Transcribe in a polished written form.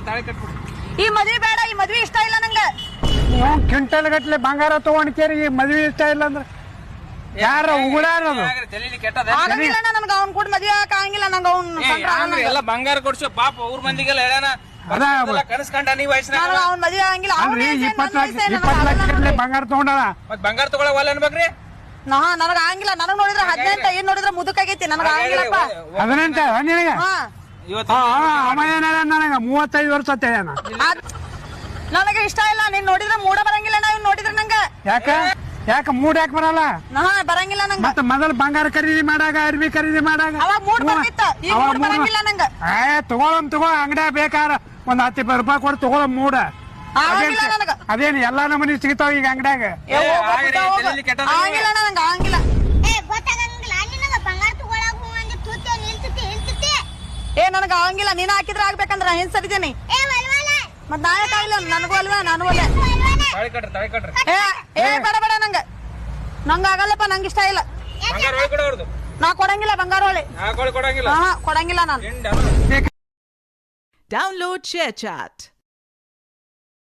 ತಾಳಿ ಕಟ್ಬಿಡು. ಈ ಮದ್ವಿ ಬೇಡ, ಈ ಮದ್ವಿ ಇಷ್ಟ ಇಲ್ಲ ನಂಗ. ನೀವು ಕ್ವಿಂಟಲ್ ಗಟ್ಲೆ ಬಂಗಾರ ತಗೊಂಡ್ಕೇರಿ ಈ ಮದ್ವಿ ಇಷ್ಟ ಇಲ್ಲ ಅಂದ್ರೆ ಯಾರ ಉಗುಳಾರದು ತಲೆಲಿ ಕೆಟ್ಟದ ಆಗಂಗಿಲ್ಲ ನನ್ಗ ಅವ್ನ್ ಕೂಡ ಮದ್ವಿ ಆಗಂಗಿಲ್ಲ ನಂಗ ಅವ್ನ್ ಎಲ್ಲ ಬಂಗಾರ ಕೊಡ್ಸು ಪಾಪ ಊರ್ ಮಂದಿಗೆಲ್ಲ ಹೇಳ್ಯಾನ ಕನಸ್ಕಂಡ ನೀ ವಯಸ್ಸಿನ ಅವ್ನ್ ಮದ್ವಿ ಆಗಂಗಿಲ್ಲ. ಅಲ್ರಿ 20 ಲಕ್ಷ ಗಟ್ಲೆ ಬಂಗಾರ ತಗೊಂಡಾರ ಮತ್ ಬಂಗಾರ ತಗೊಳವಲ್ಲ ಅನ್ಬೇಕ್ರಿ. ನನಗ ಆಗಿಲ್ಲ. ನನಗ್ ನೋಡಿದ್ರ 18, ಏನ್ ನೋಡಿದ್ರ ಮುದುಕಾಗೈತಿ. ನನಗ ಆಗಿಲ್ಲಪ್ಪ. 18 ನಿನಗೆ ಇವತ್ತು ಅವ ಏನ ನನಗ 35 ವರ್ಷ ಅಂತ ಹೇಳ್ಯಾನ. ನನಗೆ ಇಷ್ಟ ಇಲ್ಲ. ನೀನ್ ನೋಡಿದ್ರ ಮೂಡ ಬರಂಗಿಲ್ಲ. ನಾವ್ ನೋಡಿದ್ರ ನಂಗ ಯಾಕ ಮೂಡ್ ಯಾಕೆ ಬರಲ್ಲ? ಬರಂಗಿಲ್ಲ ನಂಗ. ಮತ್ತ ಮೊದಲು ಬಂಗಾರ ಖರೀದಿ ಮಾಡಾಗ ಅರ್ಬಿ ಖರೀದಿ ಮಾಡಾಗ ಅವಾಗ ಮೂಡ್ ಬರ್ತಿತ್ತು, ಈಗ ಮೂಡ್ ಬರಂಗಿಲ್ಲ ನಂಗ. ತಗೊಳ ಬೇಕಾರ ಒಂದ್ 10 ರೂಪಾಯಿ ಕೊಟ್ಟು ತಗೊಳ ಮೂಡ. ಆಗಿಲ್ಲ ನನಗ. ಅದೇನು ಎಲ್ಲಾ ನಮನಿ ಸಿಗ್ತಾವ ಈಗ ಅಂಗಡ್ಯಾಗ. ಆಗಿಲ್ಲ ನಂಗ, ಆಗಿಲ್ಲ. ನನಗ ಆಗಂಗಿಲ್ಲ. ನೀನ್ ಹಾಕಿದ್ರ ಆಗ್ಬೇಕಂದ್ರ ಏನ್ ಸರಿದೇನಿ. ಮತ್ ನಾ ಯಾಕಾಗಿಲ್ಲ? ನನಗೂ ಅಲ್ವಾ? ನಾನು ಅಲ್ಲ. ಬೇಡ ನಂಗ. ನಂಗ ಆಗಲ್ಲಪ್ಪ. ನಂಗ ಇಷ್ಟ ಇಲ್ಲ. ನಾ ಕೊಡಂಗಿಲ್ಲ ಬಂಗಾರ ಹೊಳಿ. ಕೊಡಂಗಿಲ್ಲ ನಾನು. Download ShareChat.